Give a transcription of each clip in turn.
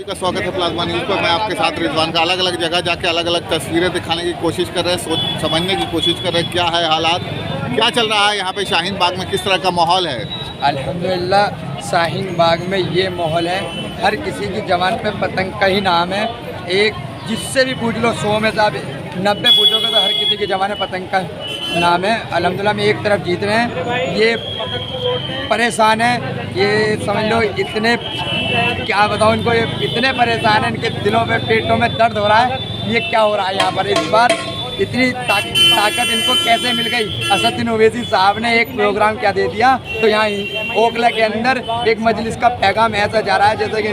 का स्वागत है प्लाज्मा न्यूज़ पर। मैं आपके साथ रिजवान का अलग अलग जगह जाके अलग अलग तस्वीरें दिखाने की कोशिश कर रहे हैं, समझने की कोशिश कर रहे हैं क्या है हालात, क्या चल रहा है यहाँ पे शाहीन बाग में, किस तरह का माहौल है। अल्हम्दुलिल्लाह शाहीन बाग में ये माहौल है, हर किसी की जबान पे पतंग का ही नाम है। एक जिससे भी पूछ लो 100 में से आप 90 पूछोगे तो हर किसी की जबान पतंग का नाम है। अल्हम्दुलिल्लाह में एक तरफ जीत रहे हैं, ये परेशान है, ये समझ लो इतने क्या बताऊँ इनको, ये इतने परेशान हैं, इनके दिलों में पेटों में दर्द हो रहा है। ये क्या हो रहा है यहाँ पर इस बार, इतनी ताकत इनको कैसे मिल गई। असदुद्दीन ओवैसी साहब ने एक प्रोग्राम क्या दे दिया, तो यहाँ ओखला के अंदर एक मजलिस का पैगाम ऐसा जा रहा है जैसे कि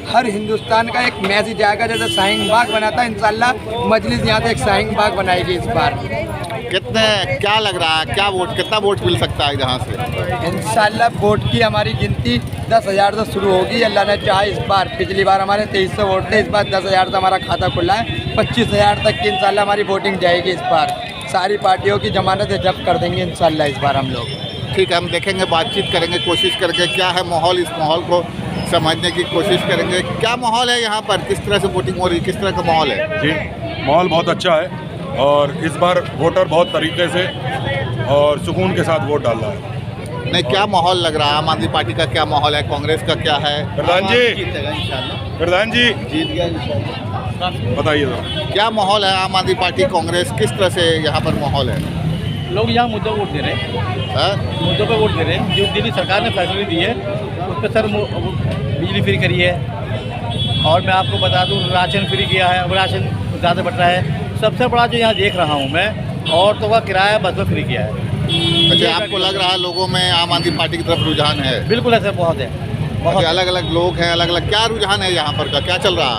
हर हिंदुस्तान का एक मैसेज जाएगा। जैसे शाहीन बाग बना था, इंशाल्लाह मजलिस यहाँ से एक शाहीन बाग बनाएगी इस बार। कितने क्या लग रहा है, क्या वोट, कितना वोट मिल सकता है यहाँ से? इंशाल्लाह वोट की हमारी गिनती 10,000 से शुरू होगी, अल्लाह ने चाहा। इस बार पिछली बार हमारे 2300 वोट थे, इस बार 10,000 से हमारा खाता खुला है। 25,000 तक की इंशाल्लाह हमारी वोटिंग जाएगी इस बार। सारी पार्टियों की जमानतें जब्त कर देंगे इंशाल्लाह इस बार हम लोग। ठीक है, हम देखेंगे, बातचीत करेंगे, कोशिश करेंगे क्या है माहौल, इस माहौल को समझने की कोशिश करेंगे। क्या माहौल है यहाँ पर, किस तरह से वोटिंग हो रही है, किस तरह का माहौल है? जी, माहौल बहुत अच्छा है और इस बार वोटर बहुत तरीके से और सुकून के साथ वोट डाल रहा है। नहीं, क्या माहौल लग रहा है? आम आदमी पार्टी का क्या माहौल है, कांग्रेस का क्या है? प्रधान जी जीत गया बताइए तो। क्या माहौल है आम आदमी पार्टी कांग्रेस, किस तरह से यहाँ पर माहौल है? लोग यहाँ मुद्दों पर वोट दे रहे हैं, मुद्दों पर वोट दे रहे हैं। जो दिल्ली सरकार ने फैसले दी है उस पर सर बिजली फ्री करी है, और मैं आपको बता दूँ राशन फ्री किया है, अब राशन ज़्यादा बढ़ रहा है। सबसे बड़ा जो यहाँ देख रहा हूँ मैं, औरतों का किराया बस में फ्री किया है। अच्छा, आपको लग रहा है लोगों में आम आदमी पार्टी की तरफ रुझान है? बिल्कुल है सर, बहुत है, बहुत। अलग अलग लोग हैं, अलग अलग क्या रुझान है यहाँ पर का, क्या चल रहा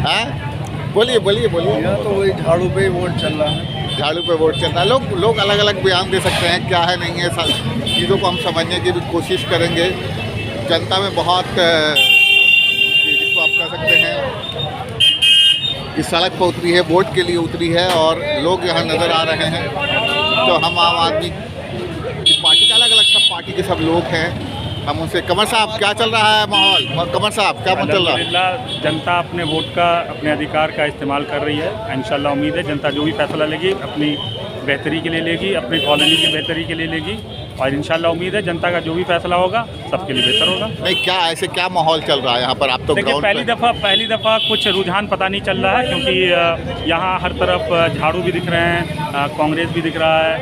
है? बोलिए बोलिए बोलिए। यहाँ तो वही झाड़ू पे वोट चल रहा है, झाड़ू पे वोट चल रहा है। लोग अलग अलग बयान दे सकते हैं, क्या है नहीं है, चीज़ों को हम समझने की भी कोशिश करेंगे। जनता में बहुत जिसको आप कह सकते हैं कि सड़क पर उतरी है, वोट के लिए उतरी है, और लोग यहाँ नज़र आ रहे हैं। तो हम आम आदमी पार्टी का अलग अलग सब पार्टी के सब लोग हैं, हम उनसे। कमर साहब, क्या चल रहा है माहौल? कमर साहब, क्या चल रहा है? जनता अपने वोट का, अपने अधिकार का इस्तेमाल कर रही है। इंशाल्लाह उम्मीद है जनता जो भी फैसला लेगी अपनी बेहतरी के लिए लेगी, अपनी कॉलोनी की बेहतरी के लिए लेगी, और इंशाल्लाह उम्मीद है जनता का जो भी फैसला होगा सबके लिए बेहतर होगा। नहीं, क्या ऐसे क्या माहौल चल रहा है यहाँ पर? आप तो देखिए, पहली दफ़ा कुछ रुझान पता नहीं चल रहा है, क्योंकि यहाँ हर तरफ झाड़ू भी दिख रहे हैं, कांग्रेस भी दिख रहा है,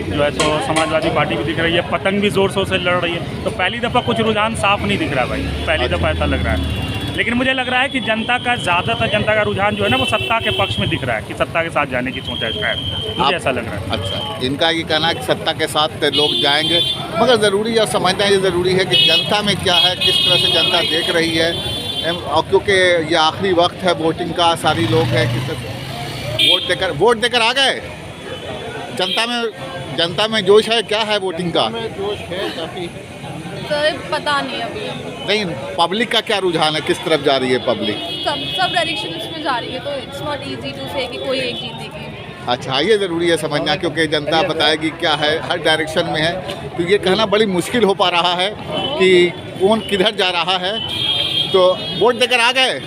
जो है सो समाजवादी पार्टी भी दिख रही है, पतंग भी ज़ोर शोर से लड़ रही है। तो पहली दफ़ा कुछ रुझान साफ नहीं दिख रहा है भाई, पहली दफ़ा ऐसा लग रहा है। लेकिन मुझे लग रहा है कि ज़्यादातर जनता का रुझान जो है ना वो सत्ता के पक्ष में दिख रहा है, कि सत्ता के साथ जाने की सोच है शायद, मुझे ऐसा लग रहा है। अच्छा, इनका ये कहना है कि सत्ता के साथ लोग जाएंगे, मगर ज़रूरी और समझना ये ज़रूरी है कि जनता में क्या है, किस तरह से जनता देख रही है। और क्योंकि ये आखिरी वक्त है वोटिंग का, सारी लोग हैं कि वोट देकर आ गए। जनता में जोश है, क्या है वोटिंग का? जोश है काफ़ी, सर पता नहीं अभी। नहीं, पब्लिक का क्या रुझान है, किस तरफ जा रही है पब्लिक? सब डायरेक्शंस में जा रही है, तो इट्स नॉट इजी टू से कि कोई एक जीतेगी। अच्छा, ये ज़रूरी है समझना, क्योंकि जनता बताएगी क्या है, हर डायरेक्शन में है। तो ये कहना बड़ी मुश्किल हो पा रहा है कि कौन किधर जा रहा है। तो वोट देकर आ गए,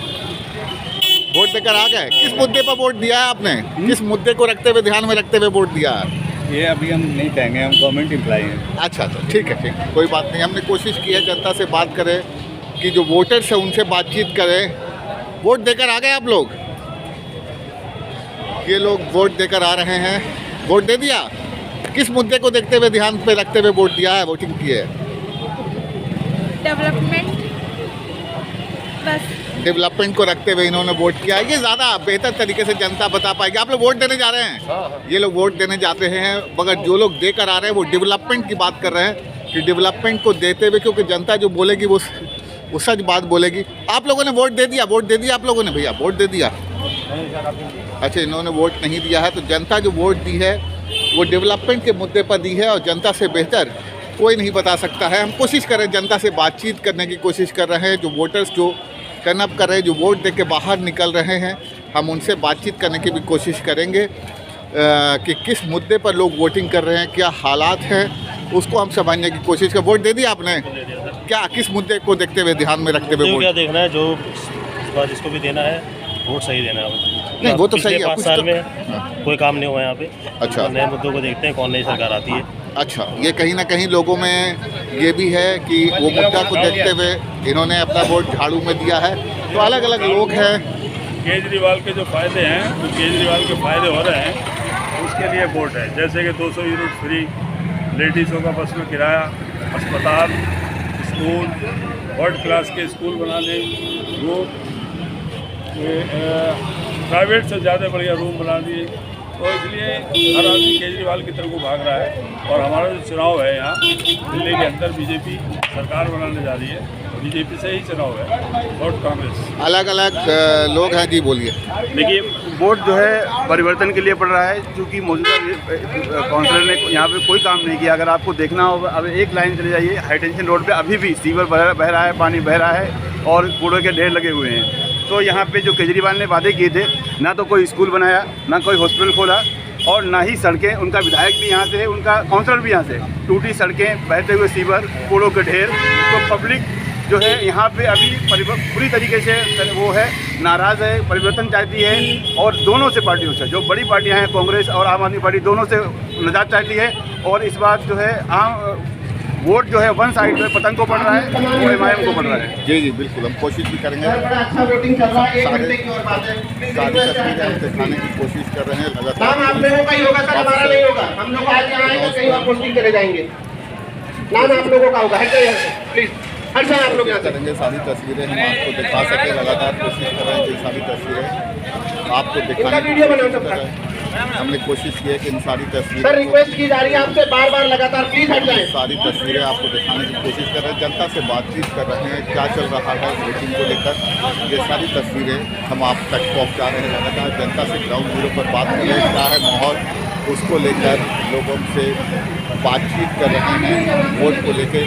किस मुद्दे पर वोट दिया है आपने? किस मुद्दे को रखते हुए, ध्यान में रखते हुए वोट दिया है? ये अभी हम नहीं कहेंगे, हम गवर्नमेंट एम्प्लॉई हैं। अच्छा, तो ठीक है, कोई बात नहीं। हमने कोशिश की है जनता से बात करें, कि जो वोटर्स हैं उनसे बातचीत करें। वोट देकर आ गए आप लोग? ये लोग वोट देकर आ रहे हैं। वोट दे दिया? किस मुद्दे को देखते हुए, ध्यान पे रखते हुए वोट दिया है, वोटिंग की है? डेवलपमेंट, बस डेवलपमेंट को रखते हुए इन्होंने वोट किया है। ये ज़्यादा बेहतर तरीके से जनता बता पाएगी। आप लोग वोट देने जा रहे हैं? ये लोग वोट देने जाते हैं, मगर जो लोग देकर आ रहे हैं वो डेवलपमेंट की बात कर रहे हैं, कि डेवलपमेंट को देते हुए, क्योंकि जनता जो बोलेगी वो सच बात बोलेगी। आप लोगों ने वोट दे दिया? आप लोगों ने भैया वोट दे दिया? अच्छा, इन्होंने वोट नहीं दिया है। तो जनता जो वोट दी है वो डेवलपमेंट के मुद्दे पर दी है, और जनता से बेहतर कोई नहीं बता सकता है। हम कोशिश कर रहे हैं, जनता से बातचीत करने की कोशिश कर रहे हैं। जो वोटर्स जो टर्न अप कर रहे हैं, जो वोट दे के बाहर निकल रहे हैं, हम उनसे बातचीत करने की भी कोशिश करेंगे कि किस मुद्दे पर लोग वोटिंग कर रहे हैं, क्या हालात हैं, उसको हम समझने की कोशिश कर। वोट दे दिया आपने? क्या किस मुद्दे को देखते हुए, ध्यान में रखते हुए क्या वोट? देखना है, जो इस बार जिसको भी देना है वोट सही देना है। नहीं, वो तो सही है, 5 कुछ साल तो- में कोई काम नहीं हुआ यहाँ पे। अच्छा। नए मुद्दों को देखते हैं, कौन नई सरकार आती है। अच्छा, ये कहीं ना कहीं लोगों में ये भी है कि वो मुद्दा को देखते हुए इन्होंने अपना वोट झाड़ू में दिया है। तो अलग अलग लोग हैं। केजरीवाल के जो फ़ायदे हैं, तो केजरीवाल के फ़ायदे हो रहे हैं, उसके लिए वोट है। जैसे कि 200 यूनिट फ्री, लेडीज़ों का बस में किराया, अस्पताल, स्कूल, वर्ल्ड क्लास के स्कूल बनाने, वो प्राइवेट से ज़्यादा बढ़िया रूम बना दिए। तो इसलिए हर आदमी केजरीवाल की तरफ को भाग रहा है। और हमारा जो चुनाव है यहाँ दिल्ली के अंदर, बीजेपी सरकार बनाने जा रही है, बीजेपी से ही चुनाव है, वोट कांग्रेस। अलग अलग लोग हैं जी, बोलिए। देखिए, वोट जो है परिवर्तन के लिए पड़ रहा है, क्योंकि मौजूदा काउंसिलर ने यहाँ पे कोई काम नहीं किया। अगर आपको देखना हो, अब एक लाइन चले जाइए, हाई टेंशन रोड पे अभी भी सीवर बह रहा है, पानी बह रहा है और कूड़े के ढेर लगे हुए हैं। तो यहाँ पे जो केजरीवाल ने वादे किए थे, ना तो कोई स्कूल बनाया, ना कोई हॉस्पिटल खोला, और ना ही सड़कें। उनका विधायक भी यहाँ से है, उनका काउंसलर भी यहाँ से। टूटी सड़कें, बहते हुए सीवर, कूड़ों के ढेर। तो पब्लिक जो है यहाँ पे अभी पूरी तरीके से वो है, नाराज़ है, परिवर्तन चाहती है। और दोनों से पार्टियों से, जो बड़ी पार्टियाँ हैं कांग्रेस और आम आदमी पार्टी, दोनों से निजात चाहती है। और इस बात जो है वोट जो है वन साइड में पतंग को पड़ रहा है, वो एमआईएम को पड़ रहा है। जी जी बिल्कुल, हम कोशिश भी करेंगे। अच्छा वोटिंग चल रहा है, सारी तस्वीरें हम दिखाने की कोशिश कर रहे हैं लगातार। नाम आप लोगों का ही होगा सर, हमारा नहीं होगा। हम लोग आज यहाँ आएंगे, कहीं और पोस्टिंग करे जाएंगे। नाम आप लोगों का होगा, हट जाइए प्लीज, हट जाए आप लोग यहाँ से। करेंगे सारी तस्वीरें हम आपको दिखा सकें, लगातार कोशिश कर रहे हैं कि सारी तस्वीरें आपको दिखाने की कोशिश कर रहे हैं। हमने कोशिश की है कि इन सारी सर तस्वीरें रिक्वेस्ट की जा रही है आपसे बार बार लगातार, प्लीज हट जाए। सारी तस्वीरें आपको दिखाने की कोशिश कर रहे हैं, जनता से बातचीत कर रहे हैं, क्या चल रहा है वोटिंग को लेकर। ये सारी तस्वीरें हम आप तक पहुंचा रहे हैं, लगातार जनता से ग्राउंड जीरो पर बात कर रहे हैं, क्या है माहौल, उसको लेकर लोगों से बातचीत कर रहे हैं। वोट को लेकर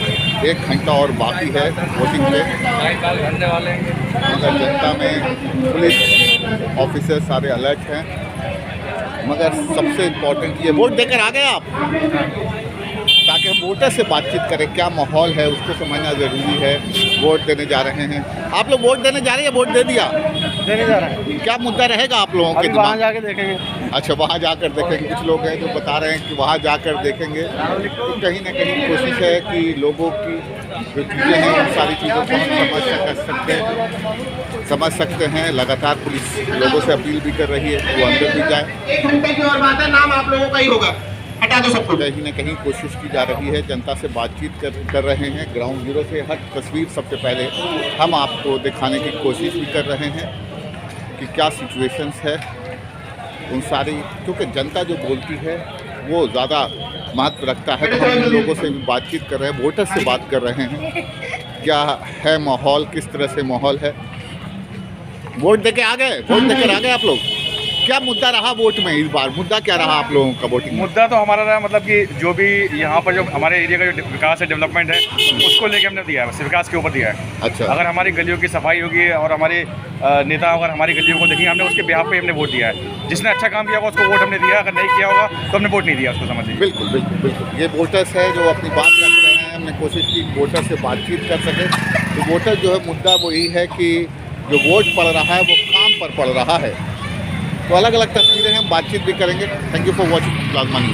1 घंटा और बाकी है वोटिंग पे, मगर जनता में पुलिस ऑफिसर सारे अलर्ट हैं। मगर सबसे इम्पोर्टेंट ये वोट देकर आ गए आप, ताकि हम वोटर से बातचीत करें, क्या माहौल है उसको समझना ज़रूरी है। वोट देने जा रहे हैं आप लोग, वोट देने जा रहे हैं, वोट दे दिया, देने जा रहे हैं। क्या मुद्दा रहेगा आप लोगों के वहाँ दिमाग? जाके देखेंगे। अच्छा, वहाँ जाकर देखेंगे। कुछ लोग हैं जो बता रहे हैं कि वहाँ जाकर देखेंगे। तो कहीं ना कहीं कोशिश है कि लोगों की जो चीज़ें हैं उन सारी चीज़ों को हम समझ सकते हैं। लगातार पुलिस लोगों से अपील भी कर रही है कि वो अंदर भी जाए। 1 घंटे की और बात है, नाम आप लोगों का ही होगा, हटा दो सबको। कहीं ना कहीं कोशिश की जा रही है, जनता से बातचीत कर रहे हैं। ग्राउंड जीरो से हर तस्वीर सबसे पहले हम आपको दिखाने की कोशिश भी कर रहे हैं कि क्या सिचुएशंस है उन सारी, क्योंकि जनता जो बोलती है वो ज़्यादा महत्व रखता है। तो हम लोगों से भी बातचीत कर रहे हैं, वोटर से बात कर रहे हैं, क्या है माहौल, किस तरह से माहौल है। वोट देके आ गए, वोट देकर आ गए आप लोग। क्या मुद्दा रहा वोट में इस बार, मुद्दा क्या रहा आप लोगों का वोटिंग? मुद्दा तो हमारा रहा, मतलब कि जो भी यहाँ पर जो हमारे एरिया का जो विकास है, डेवलपमेंट है, उसको लेके हमने दिया है, बस विकास के ऊपर दिया है। अच्छा, अगर हमारी गलियों की सफाई होगी और हमारे नेता अगर हमारी गलियों को देखेंगे, हमने उसके बिहाफ पे हमने वोट दिया है। जिसने अच्छा काम किया होगा उसको वोट हमने दिया, अगर नहीं किया होगा तो हमने वोट नहीं दिया, उसको समझ लीजिए। बिल्कुल बिल्कुल बिल्कुल, ये वोटर्स है जो अपनी बात रख रहे हैं। हमने कोशिश की वोटर से बातचीत कर सके। तो वोटर जो है, मुद्दा वही है कि जो वोट पड़ रहा है वो काम पर पड़ रहा है। तो अलग अलग तस्वीरें हम बातचीत भी करेंगे। Thank you for watching plasma news.